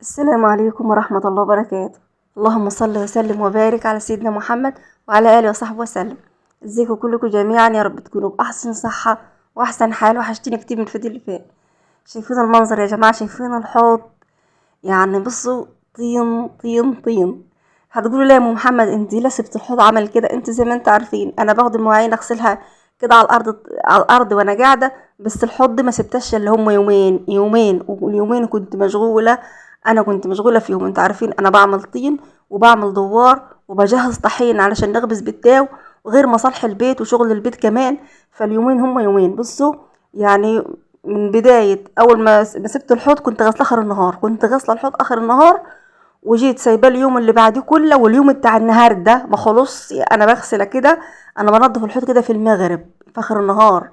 السلام عليكم ورحمة الله وبركاته. اللهم صل وسلم وبارك على سيدنا محمد وعلى آله وصحبه وسلم. ازيكم كلكم جميعا، يا رب تكونوا بأحسن صحة وأحسن حال. وحشتني كتير من الفيديو اللي فات. شايفين المنظر يا جماعة؟ شايفين الحوض؟ يعني بصوا، طين طين طين. هتقولوا ليه يا ام محمد انت ليه سبت الحوض عمل كده؟ انت زي ما انت عارفين انا باخد المواعين اغسلها كده على الارض، على الارض وانا قاعده. بس الحوض دي ما سبتش اللي هم يومين يومين، واليومين كنت مشغوله. انا كنت مشغوله فيهم، انتوا عارفين انا بعمل طين وبعمل دوار وبجهز طحين علشان نخبز بالتاو، وغير مصالح البيت وشغل البيت كمان. فاليومين هم يومين بصوا، يعني من بداية أول ما سبت الحوض كنت غاسلة آخر النهار، كنت غاسلة الحوض آخر النهار، وجيت سايباه اليوم اللي بعديه كله، واليوم بتاع النهار ده ما خلص أنا بغسله كده. أنا بنضف الحوض كده في المغرب في آخر النهار.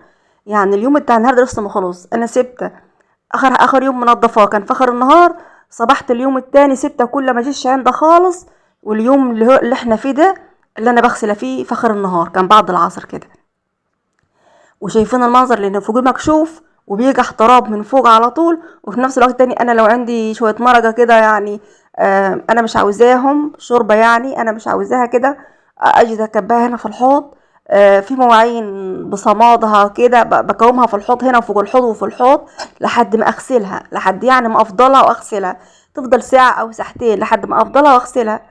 يعني اليوم بتاع النهار ده لسه ما خلص، أنا سبته آخر يوم منضفاه كان في آخر النهار. صبحت اليوم التاني سبته كله ما جيش عندي خالص. واليوم اللي احنا فيه ده اللي أنا بغسله فيه في آخر النهار كان بعد العصر كده. وشايفين المنظر لان فوقيه مكشوف وبيجي احتراب من فوق على طول. وفي نفس الوقت تاني انا لو عندي شويه مرقه كده يعني، انا مش عاوزاهم شوربه، يعني انا مش عاوزاها كده. اجي اكبها هنا في الحوض. في مواعين بصمادها كده بكومها في الحوض هنا وفوق الحوض وفي الحوض لحد ما اغسلها، لحد يعني ما افضلها واغسلها. تفضل ساعه او ساعتين لحد ما افضلها واغسلها.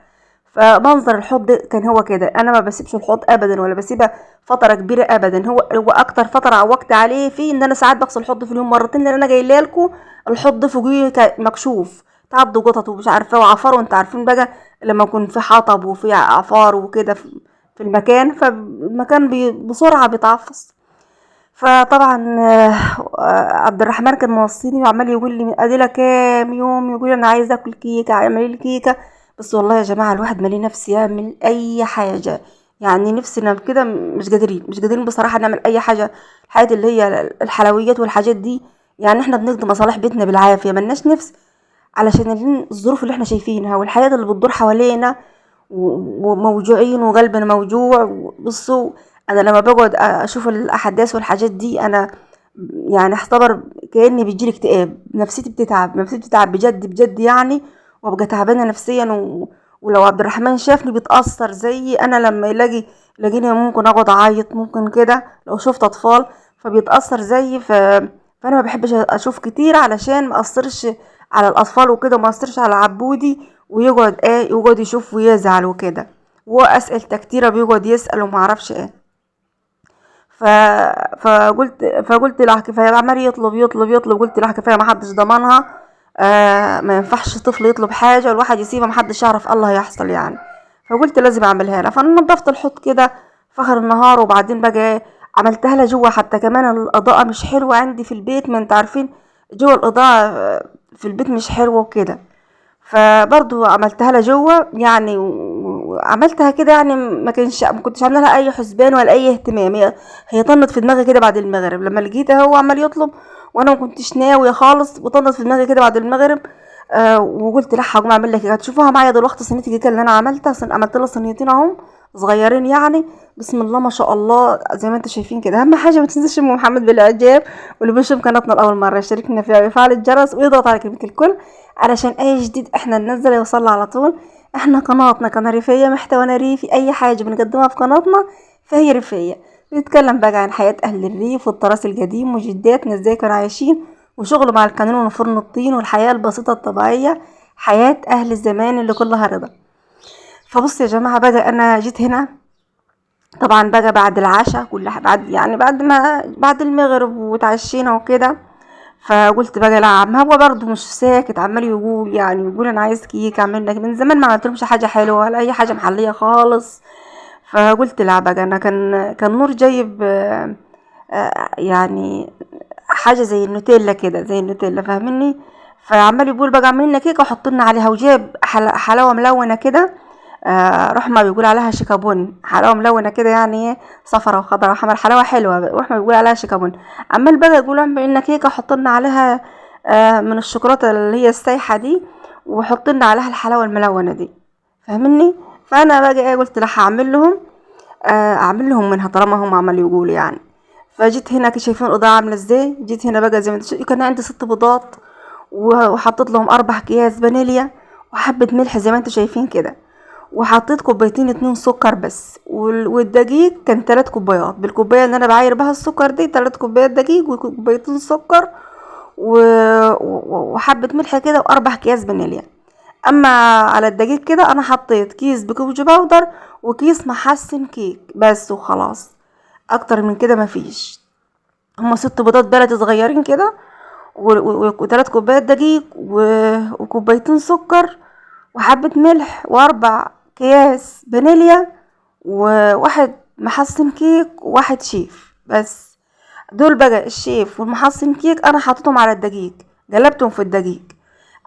فمنظر الحوض ده كان هو كده. انا ما بسيبش الحوض ابدا ولا بسيبها فتره كبيره ابدا. هو اكتر فتره عوقت عليه فيه ان انا ساعات بغسل الحوض في اليوم مرتين، لان انا جايله لكم الحوض فوقيه مكشوف، تعضوا قطط ومش عارفه وعفار، وانت عارفين بقى لما يكون في حطب وفي عفار وكده في المكان، فالمكان بسرعه بيتعفص. فطبعا عبد الرحمن كان موصيني وعمال يقول لي ادي لك كام يوم، يقول لي انا عايز اكل كيكه، اعملي لي كيكه. بس والله يا جماعه الواحد مالي نفسي يعمل اي حاجه. يعني نفسنا كده مش قادرين بصراحه نعمل اي حاجه. الحاجات اللي هي الحلويات والحاجات دي، يعني احنا بنقضي مصالح بيتنا بالعافيه، ملناش نفس علشان الظروف اللي احنا شايفينها والحياه اللي بتدور حوالينا، وموجوعين وقلبنا موجوع. بصوا، انا لما بقعد اشوف الاحداث والحاجات دي انا يعني احتبر كاني بيجيلي اكتئاب، نفسيتي بتتعب بجد بجد يعني. وابقى تعبانه نفسيا ولو عبد الرحمن شافني بيتاثر زيي انا لما يلاقيني ممكن اقعد اعيط، ممكن كده لو شفت اطفال فبيتاثر زيي. فانا ما بحبش اشوف كتير علشان ما اثرش على الاطفال وكده، وما اثرش على عبودي يقعد يشوف ويزعل وكده. واسئلة كتيرة بيقعد يسأل وما اعرفش ايه. ف... فقلت لا كفايه، عمال يطلب يطلب يطلب. قلت لا كفايه، ما حدش ضمنها. ما ينفعش طفل يطلب حاجه والواحد يسيبها، ما حدش يعرف الله يحصل يعني. فقلت لازم اعملها لها. فانا نضفت الحوض كده في اخر النهار، وبعدين بقى عملتها لها جوه. حتى كمان الاضاءه مش حلوه عندي في البيت، ما انت عارفين جوه الاضاءه في البيت مش حلوه وكده. فبرضو عملتها لها جوه يعني، وعملتها كده يعني ما كنتش عامله لها اي حسبان ولا اي اهتمام. هي طنت في دماغي كده بعد المغرب لما لقيتها هو عمال يطلب، وانا ما كنتش ناويه خالص، وطنت في دماغي كده بعد المغرب. وقلت لا هقوم اعمل لك، هتشوفوها معايا دلوقتي صينيه الكيكه اللي انا عملتها. عملت لها صينيتين اهم صغيرين يعني، بسم الله ما شاء الله زي ما انتم شايفين كده. اهم حاجه ما تنسوش ام محمد بالاعجاب، واللي بيشوف قناتنا لاول مره يشاركنا فيها ويفعل الجرس ويضغط على كلمه الكل علشان اي جديد احنا ننزل يوصل على طول. احنا قناتنا قناه ريفيه، محتوانا ريفي، اي حاجه بنقدمها في قناتنا فهي ريفيه. بنتكلم بقى عن حياه اهل الريف والتراث القديم وجداتنا ازاي كانوا عايشين، وشغل مع الكانون وفرن الطين، والحياه البسيطه الطبيعيه، حياه اهل الزمان اللي كلها رضا. فبص يا جماعه، بقى انا جيت هنا طبعا بقى بعد العشاء كلها، بعد المغرب وتعشينا وكده. فقلت بقى لا عم هو برضو مش ساكت، عمال يقول يعني يقول انا عايز كيك اعمل لك. من زمان ما عملتلهمش حاجه حلوه ولا اي حاجه محليه خالص. فقلت لا بقى انا كان نور جايب يعني حاجه زي النوتيلا كده، زي النوتيلا فاهمني. فعمال يقول بقى اعمل لنا كيكه وحط لنا عليها، وجاب حلاوه ملونه كده. رحمة بيقول عليها شيكابون، حلاوة ملونة كده يعني ايه، صفرا وخضرا وحمر، حلاوة حلوة. رحمة بيقول عليها شيكابون. عمال بقى يقول اعمل لنا كيكة حط لنا عليها من الشوكولاتة اللي هي السايحة دي، وحط لنا عليها الحلاوة الملونة دي فاهمني. فانا بقى ايه قلت لا هعمل لهم، اعمل لهم منها طالما هم عمال يقولوا يعني. فجيت هنا شايفين الاضاءة عاملة ازاي. جيت هنا بقى زي ما كان عندي 6 بيضات، وحطيت لهم 4 اكياس فانيليا وحبة ملح زي ما انتوا شايفين كده، وحطيت كوبايتين 2 سكر بس، والدقيق كان 3 كوبايات، بالكوبايه اللي انا بعاير بها السكر دي 3 كوبايات دقيق وكوبايتين سكر وحبه ملح كده و4 اكياس فانيليا. اما على الدقيق كده انا حطيت كيس بيكنج باودر وكيس محسن كيك بس وخلاص، اكتر من كده مفيش. هما 6 بيضات بلدي صغيرين كده و3 كوبايات دقيق وكوبايتين سكر وحبة ملح و4 اكياس فانيليا وواحد محسن كيك وواحد شيف بس. دول بقى الشيف والمحسن كيك انا حطيتهم على الدقيق، قلبتهم في الدقيق.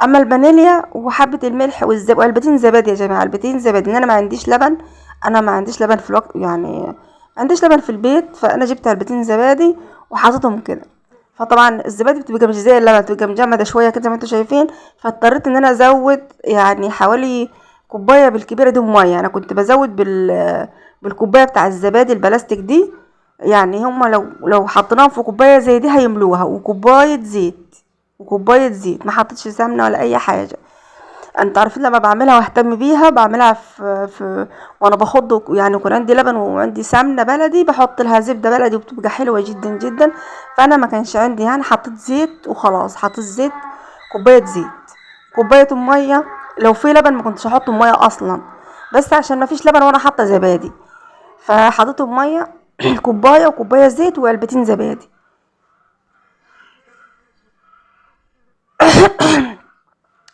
اما الفانيليا وحبة الملح وعلبتين زبادي يا جماعة، علبتين زبادي، ان انا ما عنديش لبن، انا ما عنديش لبن في الوقت يعني ما عنديش لبن في البيت، فانا جبت علبتين زبادي وحطيتهم كده. فطبعا الزبادي بتبقى مش زي اللبن، بتبقى مجمدة شوية كده زي ما انتوا شايفين، فاضطريت ان انا ازود يعني حوالي كوباية بالكبيرة دي مية. انا كنت بزود بالكوباية بتاع الزبادي البلاستيك دي، يعني هما لو حطيناهم في كوباية زي دي هيملوها، وكوباية زيت ما حطيتش سمنة ولا اي حاجة. انت عارفين لما بعملها واهتم بيها بعملها في وانا بخض يعني، يكون عندي لبن وعندي سمنه بلدي بحط لها زبده بلدي وبتبقى حلوه جدا جدا. فانا ما كانش عندي يعني حطيت زيت وخلاص، حطيت زيت كوبايه زيت كوبايه ميه، لو في لبن ما كنتش احط ميه اصلا، بس عشان ما فيش لبن وانا حاطه زبادي فحطيت ميه كوبايه وكوبايه زيت وعلبتين زبادي.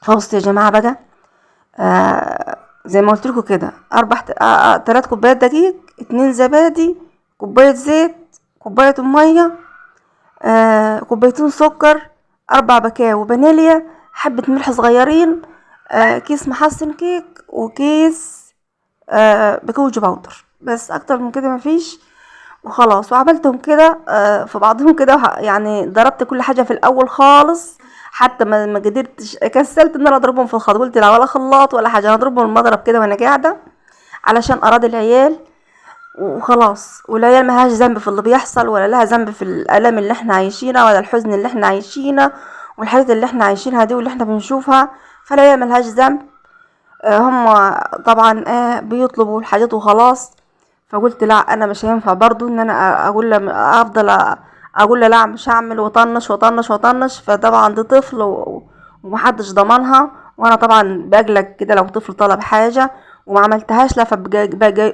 فبصوا يا جماعه بقى، زي ما قلت لكم كده 3 كوبايات دقيق، 2 زبادي، كوبايه زيت، كوبايه ميه، كوبايتين سكر، 4 باكاو فانيليا، حبه ملح صغيرين، كيس محسن كيك وكيس بيكنج باودر، بس اكتر من كده مفيش. وخلاص وعملتهم كده في بعضهم كده يعني ضربت كل حاجه في الاول خالص، حتى ما قدرتش، كسلت ان انا اضربهم في الخلاط، قلت لا ولا خلاط ولا حاجه، انا اضربهم المضرب كده وانا قاعده علشان اراضي العيال وخلاص. والعيال ملهاش ذنب في اللي بيحصل، ولا لها ذنب في الالام اللي احنا عايشينها ولا الحزن اللي احنا عايشينه والحاجات اللي احنا عايشينها دي واللي احنا بنشوفها، فالعيال ملهاش ذنب. هم طبعا بيطلبوا الحاجات وخلاص. فقلت لا انا مش هينفع برضو ان انا اقول افضل اقول لا مش هعمل وطنش وطنش وطنش. فطبعا دي طفل ومحدش ضمنها، وانا طبعا بقلق كده لو طفل طلب حاجه وما عملتهاش، لا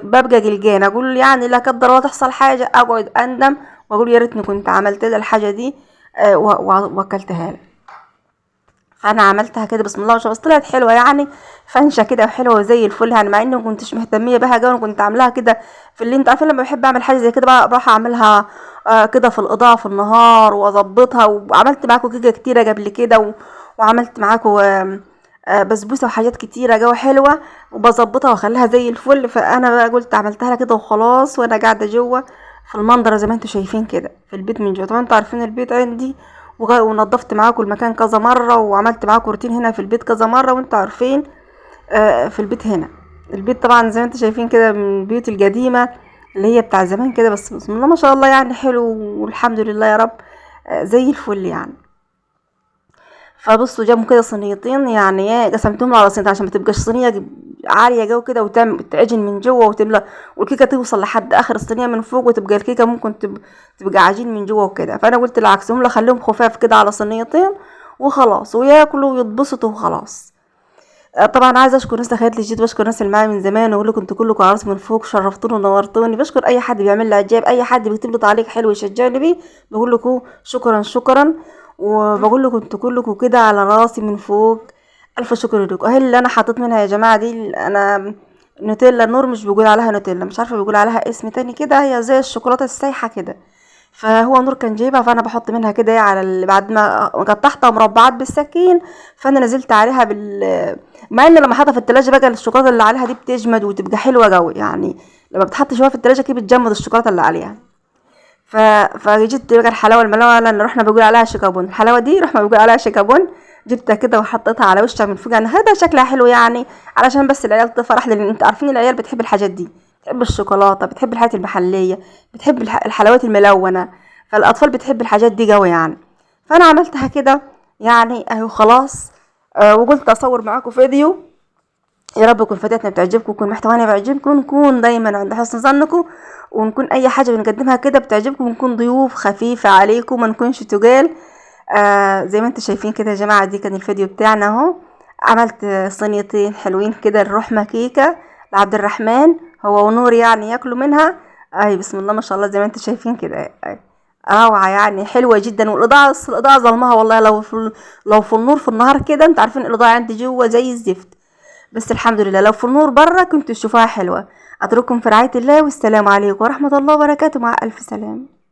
ببقى جلجان اقول يعني لا قدر الله تحصل حاجه، اقعد اندم واقول يا ريتني كنت عملت له الحاجه دي وكلتها له. فانا عملتها كده بسم الله ما شاء الله، بس طلعت حلوه يعني، فنشه كده وحلوه وزي الفل يعني، مع اني ما كنتش مهتميه بها جوي، كنت عاملاها كده في اللي انت عارفين لما بحب اعمل حاجه زي كده بقى بروح اعملها كده في الاضاءه في النهار واظبطها. وعملت معاكم كيكه كتيره قبل كده وعملت معاكم بسبوسه وحاجات كتيره جو حلوه وبظبطها واخليها زي الفل. فانا بقى قلت عملتها لها كده وخلاص، وانا قاعده جوه في المنظره زي ما انتم شايفين كده في البيت من جوه. طبعا انتوا عارفين البيت عندي ونضفت معاكم المكان كذا مرة، وعملت معاكم روتين هنا في البيت كذا مرة، وانتوا عارفين في البيت هنا. البيت طبعا زي ما انتوا شايفين كده من البيوت القديمة اللي هي بتاع زمان كده، بس بسم الله ما شاء الله يعني حلو والحمد لله يا رب زي الفل يعني. فبصوا جابوا كده صينيتين، يعني ايه قسمتهم على صينيتين عشان ما تبقاش صينيه عاليه جو كده وتعجن من جوه وتملى، والكيكه توصل لحد اخر الصينيه من فوق، وتبقى الكيكه ممكن تبقى عجين من جوه وكده. فانا قلت العكس، هم خليهم خفاف كده على صينيتين وخلاص وياكلوا ويتبسطوا وخلاص. طبعا عايزه اشكر ناس دخلت لي جيت، بشكر الناس اللي معايا من زمان واقول لكم انتوا كلكم عراس من فوق، شرفتوني ونورتوني. بشكر اي حد بيعمل لي اعجاب، اي حد بيكتب لي تعليق حلو يشجعني بيه، بقول لكم شكرا شكرا. وبقول لكم انتوا كلكم كده على راسي من فوق، الف شكر لكم. اهي اللي انا حطيت منها يا جماعه دي انا نوتيلا نور، مش بيقول عليها نوتيلا، مش عارفه بيقول عليها اسم تاني كده، هي زي الشوكولاته السايحه كده. فهو نور كان جايبها، فانا بحط منها كده على بعد ما قطعتها مربعات بالسكين، فانا نزلت عليها مع ان لما حطها في التلاجة بقى الشوكولاته اللي عليها دي بتجمد وتبقى حلوه قوي يعني، لما بتحط شويه في التلاجة كده بتجمد الشوكولاته اللي عليها. ف... فجبت بقى الحلاوه الملونه اللي رحنا بنقول عليها شيكابون، الحلاوه دي رحنا بنقول عليها شيكابون، جبتها كده وحطيتها على وشها من فوق، يعني هذا شكلها حلو يعني علشان بس العيال تفرح، لان انتوا عارفين العيال بتحب الحاجات دي، بتحب الشوكولاته، بتحب الحاجات المحليه، بتحب الحلويات الملونه، فالاطفال بتحب الحاجات دي قوي يعني. فانا عملتها كده يعني اهو خلاص. وقلت اصور معاكم فيديو. يا رب يكون فيديوهاتنا بتعجبكم، ويكون محتوانا بيعجبكم، نكون دايما عند حسن ظنكم، ونكون اي حاجه بنقدمها كده بتعجبكم، ونكون ضيوف خفيفه عليكم، ما نكونش تقال. زي ما انتم شايفين كده يا جماعه، دي كان الفيديو بتاعنا اهو. عملت صينيتين حلوين كده لرحمه كيكه لعبد الرحمن، هو ونور يعني ياكلوا منها. اي بسم الله ما شاء الله، زي ما انتم شايفين كده. روعه يعني، حلوه جدا. والاضاءه، أصل الاضاءه ظلمها والله. لو في النور في النهار كده، انت عارفين الاضاءه عندي جوه زي الزفت، بس الحمد لله لو في النور بره كنت تشوفوها حلوه. اترككم في رعايه الله، والسلام عليكم ورحمه الله وبركاته، مع الف سلامه.